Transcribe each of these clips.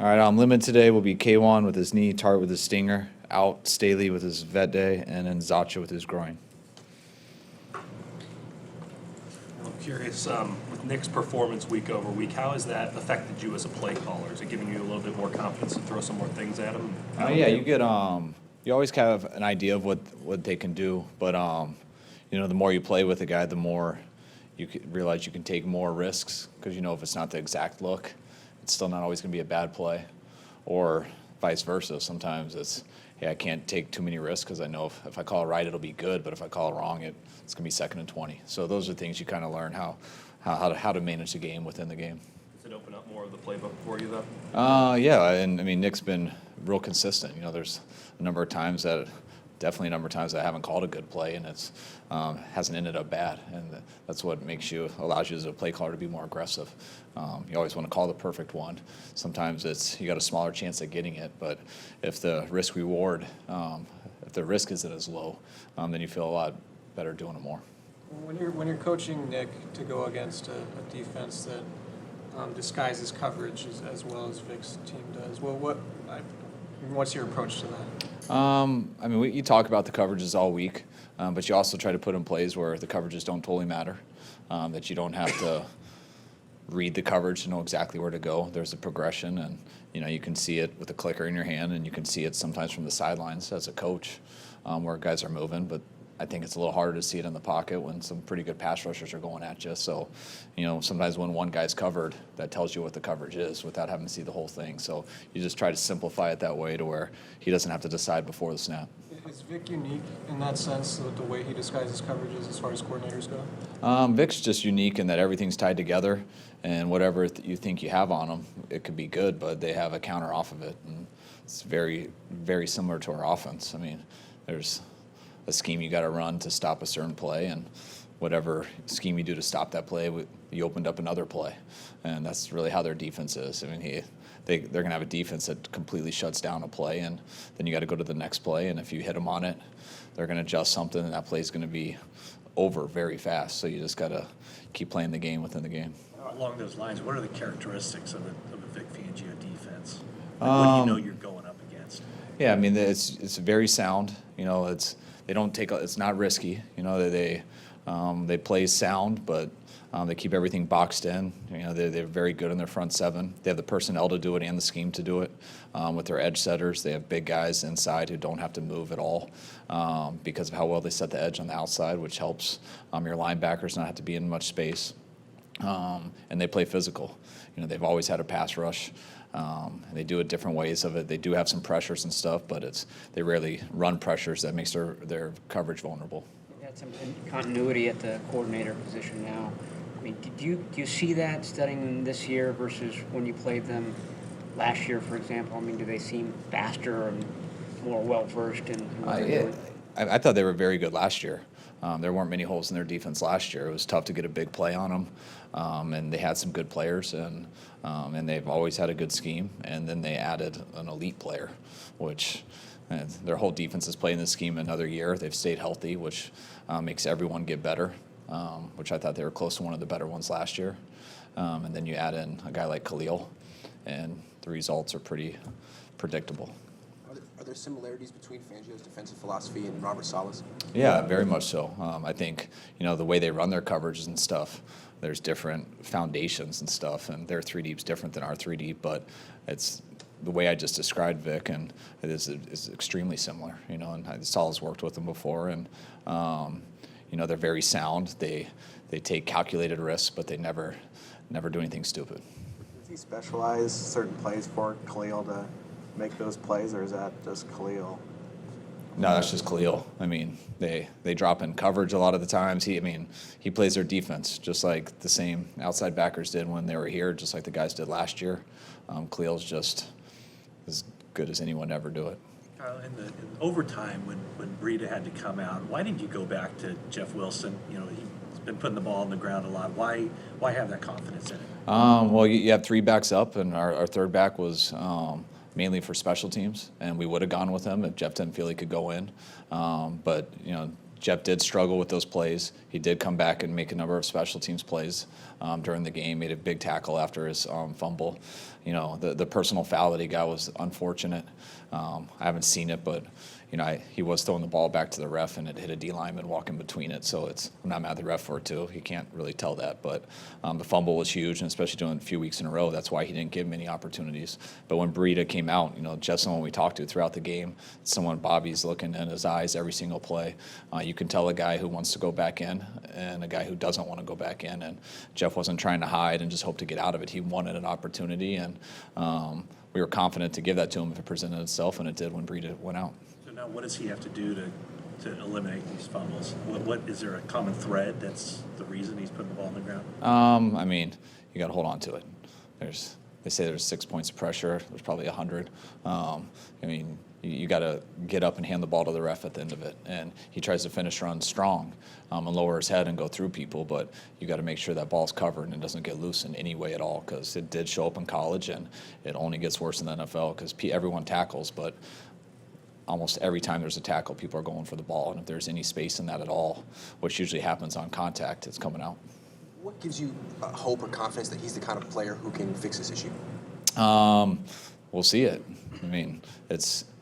All right, limited today will be K1 with his knee, Tart with his stinger, out Staley with his vet day, and then Zacha with his groin. I'm curious, with Nick's performance week over week, how has that affected you as a play caller? Is it giving you a little bit more confidence to throw some more things at him? Yeah, you get you always have an idea of what they can do, but the more you play with a guy, the more you realize you can take more risks because if it's not the exact look, it's still not always going to be a bad play, or vice versa. Sometimes it's, hey, I can't take too many risks because I know if I call it right, it'll be good, but if I call it wrong, it's going to be 2nd and 20. So those are things you kind of learn how to manage the game within the game. Does it open up more of the playbook for you, though? Yeah, and I mean, Nick's been real consistent. There's a number of times that I haven't called a good play, and it's hasn't ended up bad, and that's what allows you as a play caller to be more aggressive. You always want to call the perfect one. Sometimes you got a smaller chance at getting it, but if the risk reward, if the risk isn't as low, then you feel a lot better doing it more. When you're coaching Nick to go against a defense that disguises coverage as well as Vic's team does, what's your approach to that? You talk about the coverages all week, but you also try to put in plays where the coverages don't totally matter, that you don't have to read the coverage to know exactly where to go. There's a progression, and you can see it with the clicker in your hand, and you can see it sometimes from the sidelines as a coach where guys are moving, but I think it's a little harder to see it in the pocket when some pretty good pass rushers are going at you. So, sometimes when one guy's covered, that tells you what the coverage is without having to see the whole thing. So you just try to simplify it that way to where he doesn't have to decide before the snap. Is Vic unique in that sense, with the way he disguises coverages as far as coordinators go? Vic's just unique in that everything's tied together, and whatever you think you have on them, it could be good, but they have a counter off of it. And it's very, very similar to our offense. I mean, there's a scheme you got to run to stop a certain play, and whatever scheme you do to stop that play, you opened up another play, and that's really how their defense is. I mean, they're going to have a defense that completely shuts down a play, and then you got to go to the next play, and if you hit them on it, they're going to adjust something, and that play is going to be over very fast. So you just got to keep playing the game within the game. Along those lines, what are the characteristics of a Vic Fangio defense? What do you're going up against? Yeah, I mean, it's very sound. It's not risky. They play sound, but they keep everything boxed in. They're very good in their front seven. They have the personnel to do it and the scheme to do it. With their edge setters, they have big guys inside who don't have to move at all because of how well they set the edge on the outside, which helps your linebackers not have to be in much space. And they play physical. They've always had a pass rush. And they do it different ways of it. They do have some pressures and stuff, but they rarely run pressures that makes their coverage vulnerable. You got some continuity at the coordinator position now. I mean, do you see that studying this year versus when you played them last year, for example? I mean, do they seem faster and more well-versed in what they're doing? I thought they were very good last year. There weren't many holes in their defense last year. It was tough to get a big play on them, and they had some good players, and they've always had a good scheme. And then they added an elite player, which their whole defense is playing this scheme another year. They've stayed healthy, which makes everyone get better, which I thought they were close to one of the better ones last year. And then you add in a guy like Khalil, and the results are pretty predictable. Are there similarities between Fangio's defensive philosophy and Robert Saleh's? Yeah, very much so. I think, the way they run their coverages and stuff, there's different foundations and stuff, and their 3-deep's different than our 3-deep, but it's the way I just described Vic, and it is extremely similar, and Saleh's worked with them before, and, they're very sound. They take calculated risks, but they never do anything stupid. Does he specialize certain plays for Khalil to make those plays, or is that just Khalil? No, that's just Khalil. I mean, they drop in coverage a lot of the times. He plays their defense just like the same outside backers did when they were here, just like the guys did last year. Khalil's just as good as anyone to ever do it. Kyle, in overtime when Breida had to come out, why didn't you go back to Jeff Wilson? He's been putting the ball on the ground a lot. Why have that confidence in it? Well, you have 3 backs up, and our third back was mainly for special teams, and we would have gone with him if Jeff didn't feel he could go in. But Jeff did struggle with those plays. He did come back and make a number of special teams plays during the game. Made a big tackle after his fumble. You know, the personal foul that he got was unfortunate. I haven't seen it, but you know, he was throwing the ball back to the ref, and it hit a D lineman walking between it. So I'm not mad at the ref for it too. He can't really tell that, but the fumble was huge, and especially doing it a few weeks in a row, that's why he didn't give many opportunities. But when Breida came out, you know, Jeff's someone we talked to throughout the game. Someone Bobby's looking in his eyes every single play. You can tell a guy who wants to go back in and a guy who doesn't want to go back in. And Jeff wasn't trying to hide and just hope to get out of it. He wanted an opportunity, and we were confident to give that to him if it presented itself, and it did when Breida went out. So now what does he have to do to eliminate these fumbles? What is there a common thread that's the reason he's putting the ball on the ground? I mean, you got to hold on to it. They say there's 6 points of pressure. There's probably 100. I mean, you got to get up and hand the ball to the ref at the end of it. And he tries to finish runs strong and lower his head and go through people, but you got to make sure that ball's covered and doesn't get loose in any way at all, because it did show up in college, and it only gets worse in the NFL because everyone tackles, but almost every time there's a tackle, people are going for the ball, and if there's any space in that at all, which usually happens on contact, it's coming out. What gives you hope or confidence that he's the kind of player who can fix this issue? We'll see it. I mean,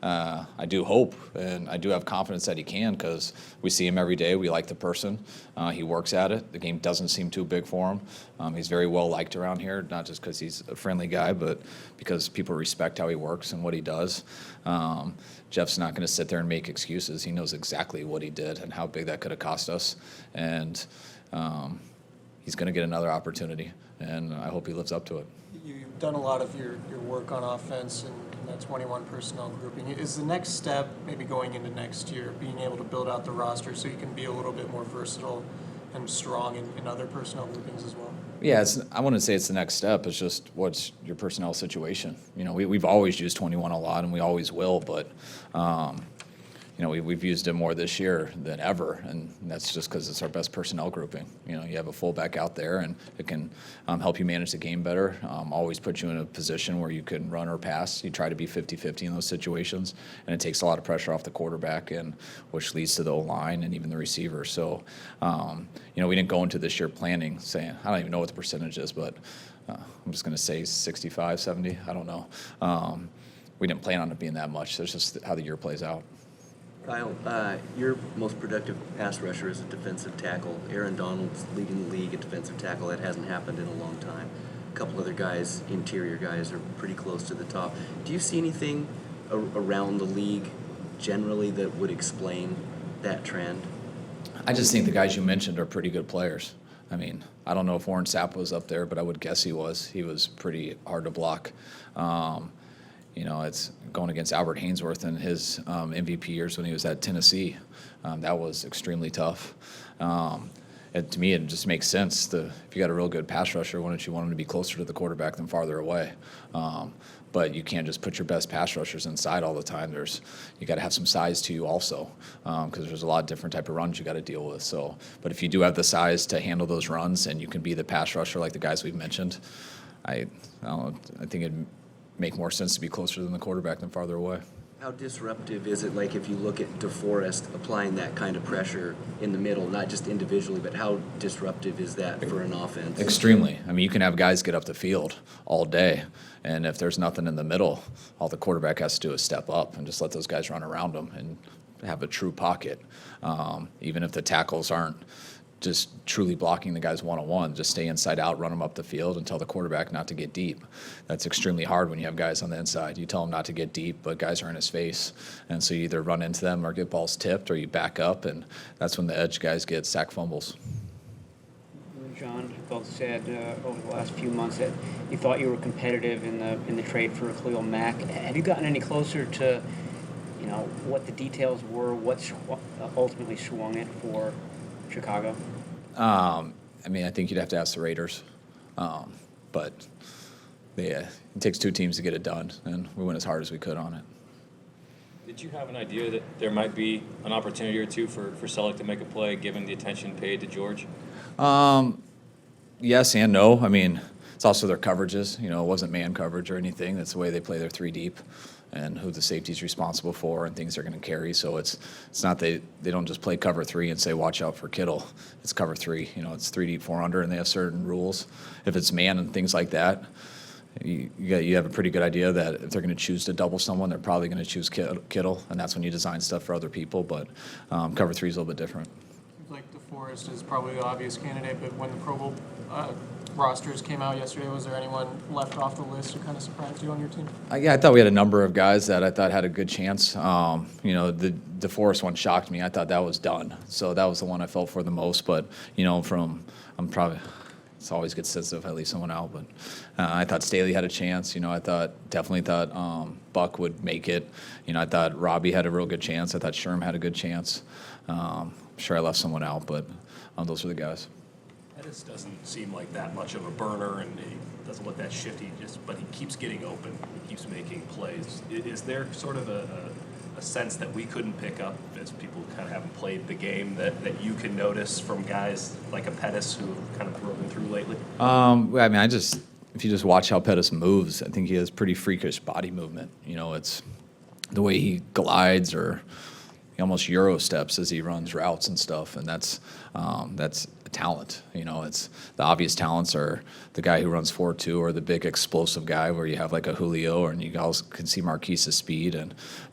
I do hope, and I do have confidence that he can, because we see him every day. We like the person. He works at it. The game doesn't seem too big for him. He's very well liked around here, not just because he's a friendly guy, but because people respect how he works and what he does. Jeff's not going to sit there and make excuses. He knows exactly what he did and how big that could have cost us. And he's going to get another opportunity, and I hope he lives up to it. You've done a lot of your work on offense and that 21 personnel grouping. Is the next step, maybe going into next year, being able to build out the roster so you can be a little bit more versatile and strong in other personnel groupings as well? Yeah, I wouldn't say it's the next step. It's just what's your personnel situation. You know, we've always used 21 a lot, and we always will, but you know, we've used it more this year than ever, and that's just because it's our best personnel grouping. You know, you have a fullback out there, and it can help you manage the game better, always put you in a position where you can run or pass. You try to be 50-50 in those situations, and it takes a lot of pressure off the quarterback, and which leads to the O-line and even the receiver. So, you know, we didn't go into this year planning saying, I don't even know what the percentage is, but I'm just going to say 65, 70, I don't know. We didn't plan on it being that much. That's just how the year plays out. Kyle, your most productive pass rusher is a defensive tackle. Aaron Donald's leading the league at defensive tackle. That hasn't happened in a long time. A couple other guys, interior guys, are pretty close to the top. Do you see anything around the league generally that would explain that trend? I just think the guys you mentioned are pretty good players. I mean, I don't know if Warren Sapp was up there, but I would guess he was. He was pretty hard to block. You know, it's going against Albert Hainsworth in his MVP years when he was at Tennessee. That was extremely tough. To me, it just makes sense. If you got a real good pass rusher, why don't you want him to be closer to the quarterback than farther away? But you can't just put your best pass rushers inside all the time. You got to have some size to you also, because there's a lot of different type of runs you got to deal with. So, but if you do have the size to handle those runs and you can be the pass rusher like the guys we've mentioned, I don't know, I think it'd make more sense to be closer than the quarterback than farther away. How disruptive is it, like if you look at DeForest applying that kind of pressure in the middle, not just individually, but how disruptive is that for an offense? Extremely. I mean, you can have guys get up the field all day, and if there's nothing in the middle, all the quarterback has to do is step up and just let those guys run around them and have a true pocket. Even if the tackles aren't just truly blocking the guys one-on-one, just stay inside out, run them up the field, and tell the quarterback not to get deep. That's extremely hard when you have guys on the inside. You tell them not to get deep, but guys are in his face. And so you either run into them or get balls tipped, or you back up, and that's when the edge guys get sack fumbles. John, you both said over the last few months that you thought you were competitive in the trade for Khalil Mack. Have you gotten any closer to, you know, what the details were, what ultimately swung it for Chicago? I mean, I think you'd have to ask the Raiders. But it takes two teams to get it done, and we went as hard as we could on it. Did you have an idea that there might be an opportunity or two for Selleck to make a play, given the attention paid to George? Yes and no. I mean, it's also their coverages. You know, it wasn't man coverage or anything. That's the way they play their 3 deep, and who the safety's responsible for and things they're going to carry. So it's not they don't just play cover 3 and say watch out for Kittle. It's cover 3. You know, it's 3 deep, 4 under, and they have certain rules. If it's man and things like that, you have a pretty good idea that if they're going to choose to double someone, they're probably going to choose Kittle, and that's when you design stuff for other people. But cover 3 is a little bit different. Seems like DeForest is probably the obvious candidate, but when the Pro Bowl rosters came out yesterday, was there anyone left off the list who kind of surprised you on your team? Yeah, I thought we had a number of guys that I thought had a good chance. You know, the DeForest one shocked me. I thought that was done. So that was the one I felt for the most. But, you know, it's always gets sensitive if I leave someone out. But I thought Staley had a chance. You know, I definitely thought Buck would make it. You know, I thought Robbie had a real good chance. I thought Sherm had a good chance. I'm sure I left someone out, but those were the guys. Pettis doesn't seem like that much of a burner, and he doesn't look that shifty. But he keeps getting open. He keeps making plays. Is there sort of a sense that we couldn't pick up as people kind of haven't played the game that you can notice from guys like a Pettis who have kind of broken through lately? I mean, if you just watch how Pettis moves, I think he has pretty freakish body movement. You know, it's the way he glides, or he almost Euro steps as he runs routes and stuff, and that's a talent. You know, it's the obvious talents are the guy who runs 4.2 or the big explosive guy where you have like a Julio, and you also can see Marquise's speed.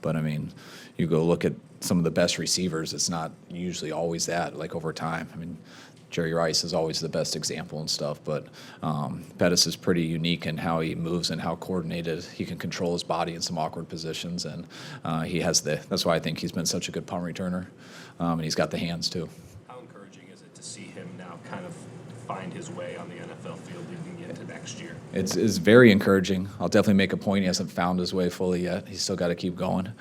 But I mean, you go look at some of the best receivers, it's not usually always that, like over time. I mean, Jerry Rice is always the best example and stuff, but Pettis is pretty unique in how he moves and how coordinated he can control his body in some awkward positions, and that's why I think he's been such a good punt returner, and he's got the hands too. How encouraging is it to see him now kind of find his way on the NFL field leading into next year? It's very encouraging. I'll definitely make a point. He hasn't found his way fully yet. He's still got to keep going.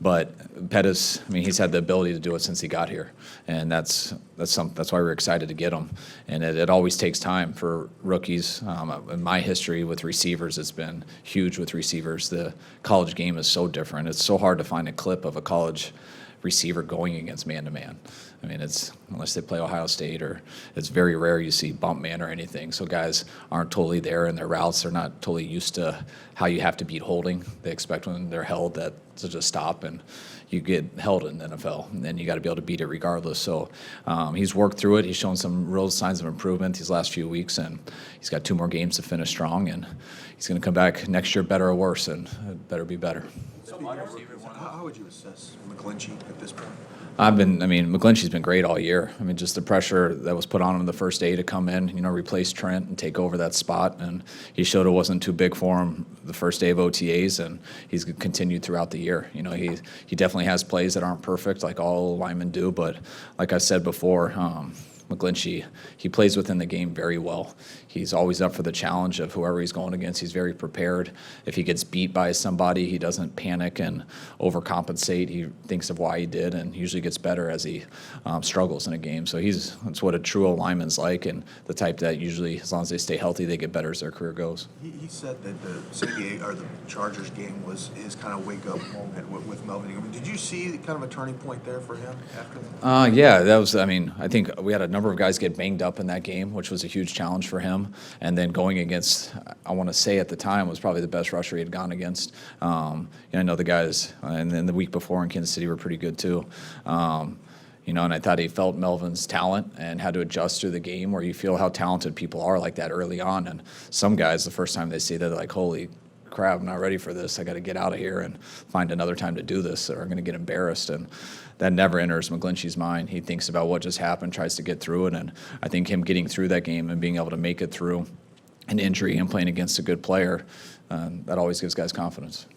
But Pettis, I mean, he's had the ability to do it since he got here, and that's why we're excited to get him. And it always takes time for rookies. In my history with receivers, it's been huge with receivers. The college game is so different. It's so hard to find a clip of a college receiver going against man-to-man. I mean, unless they play Ohio State, or it's very rare you see bump man or anything. So guys aren't totally there in their routes. They're not totally used to how you have to beat holding. They expect when they're held that to just stop, and you get held in the NFL, and then you got to be able to beat it regardless. So he's worked through it. He's shown some real signs of improvement these last few weeks, and he's got 2 more games to finish strong, and he's going to come back next year better or worse, and it better be better. How would you assess McGlinchey at this point? McGlinchey's been great all year. I mean, just the pressure that was put on him the first day to come in, you know, replace Trent and take over that spot. And he showed it wasn't too big for him the first day of OTAs, and he's continued throughout the year. You know, he definitely has plays that aren't perfect like all linemen do, but like I said before, McGlinchey, he plays within the game very well. He's always up for the challenge of whoever he's going against. He's very prepared. If he gets beat by somebody, he doesn't panic and overcompensate. He thinks of why he did, and usually gets better as he struggles in a game. So that's what a true lineman's like, and the type that usually, as long as they stay healthy, they get better as their career goes. He said that the Chargers game was his kind of wake-up moment with Melvin Ingram. Did you see kind of a turning point there for him after that? Yeah, that was. I mean, I think we had a number of guys get banged up in that game, which was a huge challenge for him. And then going against, I want to say at the time, was probably the best rusher he had gone against. I know the guys, and then the week before in Kansas City were pretty good too. You know, and I thought he felt Melvin's talent and had to adjust through the game, where you feel how talented people are like that early on. And some guys, the first time they see that, they're like, holy crap, I'm not ready for this. I got to get out of here and find another time to do this, or I'm going to get embarrassed. And that never enters McGlinchey's mind. He thinks about what just happened, tries to get through it. And I think him getting through that game and being able to make it through an injury and playing against a good player, that always gives guys confidence.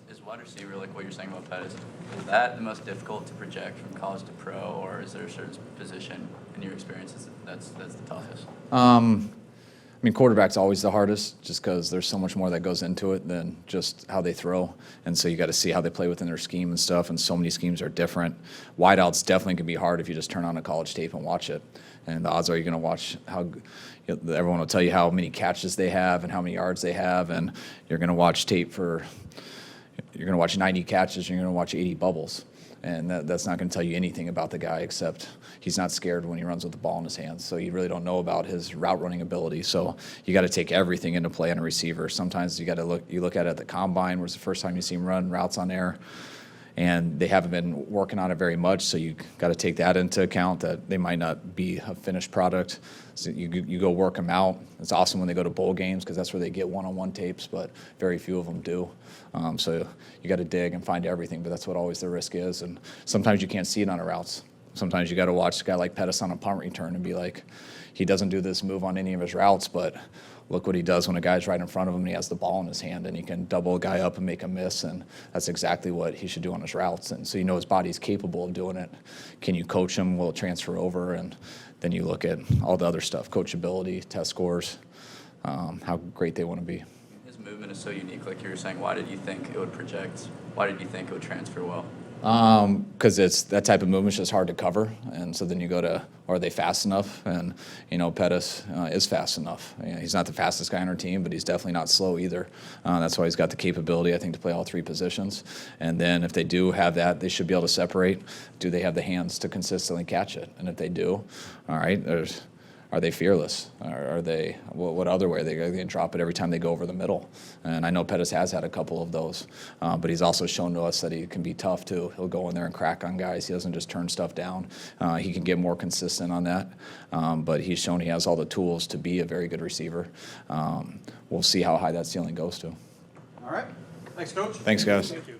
Is wide receiver, like what you're saying about Pettis, is that the most difficult to project from college to pro, or is there a certain position in your experience that's the toughest? I mean, quarterback's always the hardest, just because there's so much more that goes into it than just how they throw. And so you got to see how they play within their scheme and stuff, and so many schemes are different. Wideouts definitely can be hard if you just turn on a college tape and watch it. And the odds are you're going to watch everyone will tell you how many catches they have and how many yards they have, and you're going to watch tape you're going to watch 90 catches and you're going to watch 80 bubbles. And that's not going to tell you anything about the guy except he's not scared when he runs with the ball in his hands. So you really don't know about his route running ability. So you got to take everything into play on a receiver. Sometimes you look at it at the combine, where it's the first time you see him run routes on air, and they haven't been working on it very much. So you got to take that into account, that they might not be a finished product. So you go work them out. It's awesome when they go to bowl games because that's where they get one-on-one tapes, but very few of them do. So you got to dig and find everything, but that's what always the risk is. And sometimes you can't see it on the routes. Sometimes you got to watch a guy like Pettis on a punt return and be like, he doesn't do this move on any of his routes, but look what he does when a guy's right in front of him and he has the ball in his hand and he can double a guy up and make a miss, and that's exactly what he should do on his routes. And so you know his body's capable of doing it. Can you coach him? Will it transfer over? And then you look at all the other stuff, coachability, test scores, how great they want to be. His movement is so unique, like you were saying. Why did you think it would project? Why did you think it would transfer well? Because it's that type of movement's just hard to cover, and so then you go to, are they fast enough? And Pettis is fast enough. He's not the fastest guy on our team, but he's definitely not slow either. That's why he's got the capability, I think, to play all three positions. And then if they do have that, they should be able to separate. Do they have the hands to consistently catch it? And if they do, all right, are they fearless? Are they, what other way? Are they going to drop it every time they go over the middle? And I know Pettis has had a couple of those, but he's also shown to us that he can be tough too. He'll go in there and crack on guys. He doesn't just turn stuff down. He can get more consistent on that, but he's shown he has all the tools to be a very good receiver. We'll see how high that ceiling goes to. All right. Thanks, Coach. Thanks, guys. Thank you.